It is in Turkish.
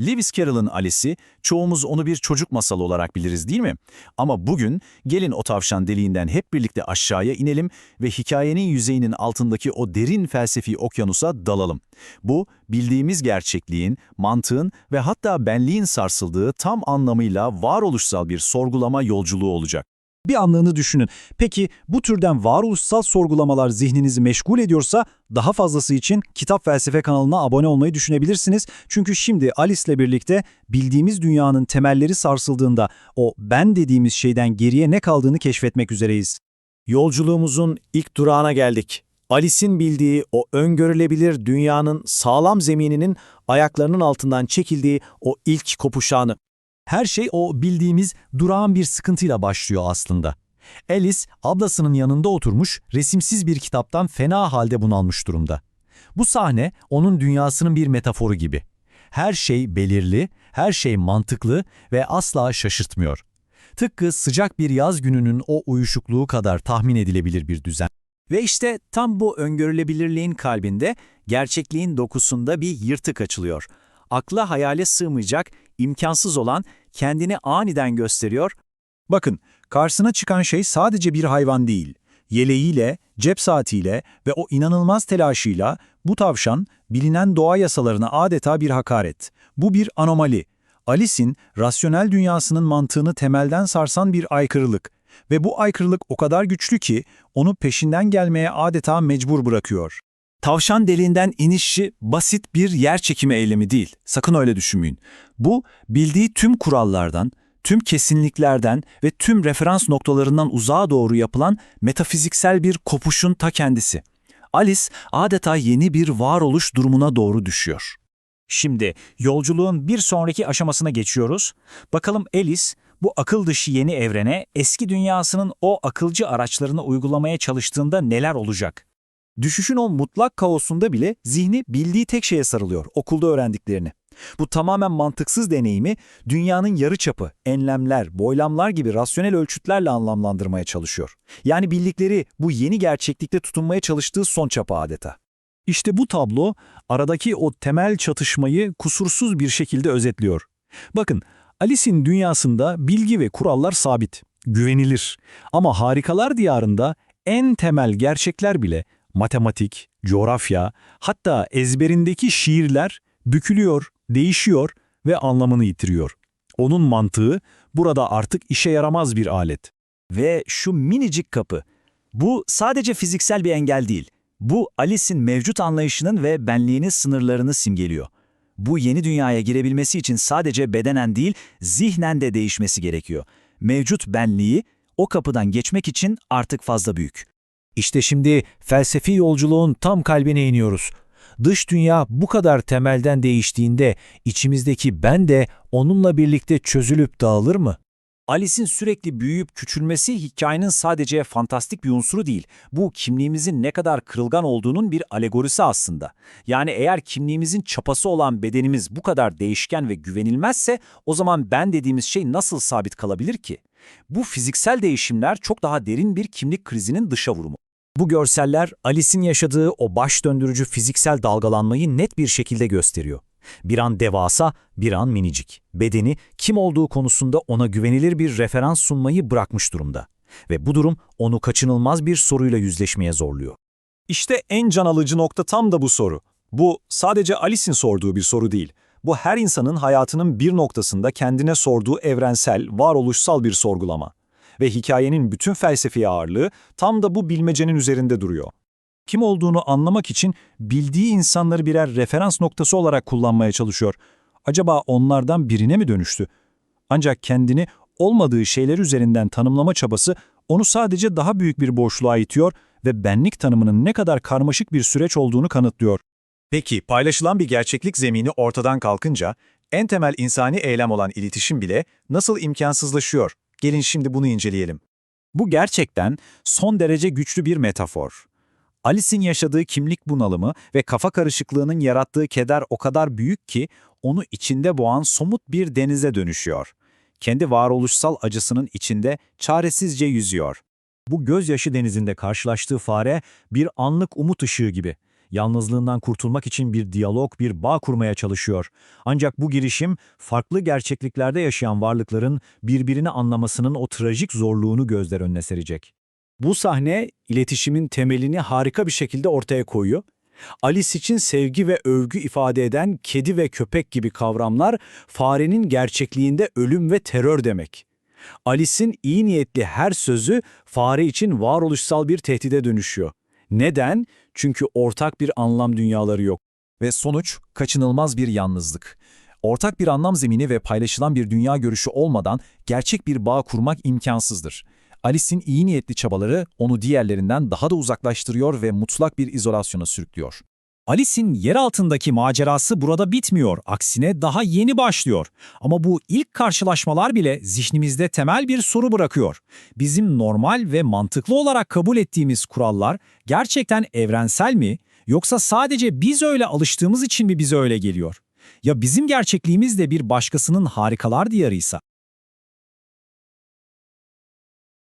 Lewis Carroll'ın Alice'i çoğumuz onu bir çocuk masalı olarak biliriz değil mi? Ama bugün gelin o tavşan deliğinden hep birlikte aşağıya inelim ve hikayenin yüzeyinin altındaki o derin felsefi okyanusa dalalım. Bu bildiğimiz gerçekliğin, mantığın ve hatta benliğin sarsıldığı tam anlamıyla varoluşsal bir sorgulama yolculuğu olacak. Bir anlığını düşünün. Peki bu türden varoluşsal sorgulamalar zihninizi meşgul ediyorsa daha fazlası için Kitap Felsefe kanalına abone olmayı düşünebilirsiniz. Çünkü şimdi Alice'le birlikte bildiğimiz dünyanın temelleri sarsıldığında o ben dediğimiz şeyden geriye ne kaldığını keşfetmek üzereyiz. Yolculuğumuzun ilk durağına geldik. Alice'in bildiği o öngörülebilir dünyanın sağlam zemininin ayaklarının altından çekildiği o ilk kopuş anı. Her şey o bildiğimiz durağan bir sıkıntıyla başlıyor aslında. Alice, ablasının yanında oturmuş, resimsiz bir kitaptan fena halde bunalmış durumda. Bu sahne, onun dünyasının bir metaforu gibi. Her şey belirli, her şey mantıklı ve asla şaşırtmıyor. Tıpkı sıcak bir yaz gününün o uyuşukluğu kadar tahmin edilebilir bir düzen. Ve işte tam bu öngörülebilirliğin kalbinde, gerçekliğin dokusunda bir yırtık açılıyor. Akla hayale sığmayacak, imkansız olan kendini aniden gösteriyor. Bakın, karşısına çıkan şey sadece bir hayvan değil. Yeleğiyle, cep saatiyle ve o inanılmaz telaşıyla bu tavşan bilinen doğa yasalarına adeta bir hakaret. Bu bir anomali. Alice'in rasyonel dünyasının mantığını temelden sarsan bir aykırılık. Ve bu aykırılık o kadar güçlü ki onu peşinden gelmeye adeta mecbur bırakıyor. Tavşan deliğinden inişi basit bir yer çekimi eylemi değil. Sakın öyle düşünmeyin. Bu, bildiği tüm kurallardan, tüm kesinliklerden ve tüm referans noktalarından uzağa doğru yapılan metafiziksel bir kopuşun ta kendisi. Alice adeta yeni bir varoluş durumuna doğru düşüyor. Şimdi yolculuğun bir sonraki aşamasına geçiyoruz. Bakalım Alice bu akıl dışı yeni evrene eski dünyasının o akılcı araçlarını uygulamaya çalıştığında neler olacak? Düşüşün o mutlak kaosunda bile zihni bildiği tek şeye sarılıyor, okulda öğrendiklerini. Bu tamamen mantıksız deneyimi dünyanın yarıçapı, enlemler, boylamlar gibi rasyonel ölçütlerle anlamlandırmaya çalışıyor. Yani bildikleri bu yeni gerçeklikte tutunmaya çalıştığı son çapa adeta. İşte bu tablo aradaki o temel çatışmayı kusursuz bir şekilde özetliyor. Bakın, Alice'in dünyasında bilgi ve kurallar sabit, güvenilir. Ama harikalar diyarında en temel gerçekler bile matematik, coğrafya, hatta ezberindeki şiirler bükülüyor, değişiyor ve anlamını yitiriyor. Onun mantığı burada artık işe yaramaz bir alet. Ve şu minicik kapı, bu sadece fiziksel bir engel değil. Bu Alice'in mevcut anlayışının ve benliğinin sınırlarını simgeliyor. Bu yeni dünyaya girebilmesi için sadece bedenen değil, zihnen de değişmesi gerekiyor. Mevcut benliği o kapıdan geçmek için artık fazla büyük. İşte şimdi felsefi yolculuğun tam kalbine iniyoruz. Dış dünya bu kadar temelden değiştiğinde içimizdeki ben de onunla birlikte çözülüp dağılır mı? Alice'in sürekli büyüyüp küçülmesi hikayenin sadece fantastik bir unsuru değil. Bu kimliğimizin ne kadar kırılgan olduğunun bir alegorisi aslında. Yani eğer kimliğimizin çapası olan bedenimiz bu kadar değişken ve güvenilmezse o zaman ben dediğimiz şey nasıl sabit kalabilir ki? Bu fiziksel değişimler çok daha derin bir kimlik krizinin dışa vurumu. Bu görseller Alice'in yaşadığı o baş döndürücü fiziksel dalgalanmayı net bir şekilde gösteriyor. Bir an devasa, bir an minicik. Bedeni kim olduğu konusunda ona güvenilir bir referans sunmayı bırakmış durumda. Ve bu durum onu kaçınılmaz bir soruyla yüzleşmeye zorluyor. İşte en can alıcı nokta tam da bu soru. Bu sadece Alice'in sorduğu bir soru değil. Bu her insanın hayatının bir noktasında kendine sorduğu evrensel, varoluşsal bir sorgulama. Ve hikayenin bütün felsefi ağırlığı tam da bu bilmecenin üzerinde duruyor. Kim olduğunu anlamak için bildiği insanları birer referans noktası olarak kullanmaya çalışıyor. Acaba onlardan birine mi dönüştü? Ancak kendini olmadığı şeyler üzerinden tanımlama çabası onu sadece daha büyük bir boşluğa itiyor ve benlik tanımının ne kadar karmaşık bir süreç olduğunu kanıtlıyor. Peki paylaşılan bir gerçeklik zemini ortadan kalkınca en temel insani eylem olan iletişim bile nasıl imkansızlaşıyor? Gelin şimdi bunu inceleyelim. Bu gerçekten son derece güçlü bir metafor. Alice'in yaşadığı kimlik bunalımı ve kafa karışıklığının yarattığı keder o kadar büyük ki onu içinde boğan somut bir denize dönüşüyor. Kendi varoluşsal acısının içinde çaresizce yüzüyor. Bu gözyaşı denizinde karşılaştığı fare bir anlık umut ışığı gibi. Yalnızlığından kurtulmak için bir diyalog, bir bağ kurmaya çalışıyor. Ancak bu girişim, farklı gerçekliklerde yaşayan varlıkların birbirini anlamasının o trajik zorluğunu gözler önüne serecek. Bu sahne iletişimin temelini harika bir şekilde ortaya koyuyor. Alice için sevgi ve övgü ifade eden kedi ve köpek gibi kavramlar farenin gerçekliğinde ölüm ve terör demek. Alice'in iyi niyetli her sözü fare için varoluşsal bir tehdide dönüşüyor. Neden? Çünkü ortak bir anlam dünyaları yok. Ve sonuç kaçınılmaz bir yalnızlık. Ortak bir anlam zemini ve paylaşılan bir dünya görüşü olmadan gerçek bir bağ kurmak imkansızdır. Alice'in iyi niyetli çabaları onu diğerlerinden daha da uzaklaştırıyor ve mutlak bir izolasyona sürüklüyor. Alice'in yer altındaki macerası burada bitmiyor. Aksine daha yeni başlıyor. Ama bu ilk karşılaşmalar bile zihnimizde temel bir soru bırakıyor. Bizim normal ve mantıklı olarak kabul ettiğimiz kurallar gerçekten evrensel mi? Yoksa sadece biz öyle alıştığımız için mi bize öyle geliyor? Ya bizim gerçekliğimiz de bir başkasının harikalar diyarıysa?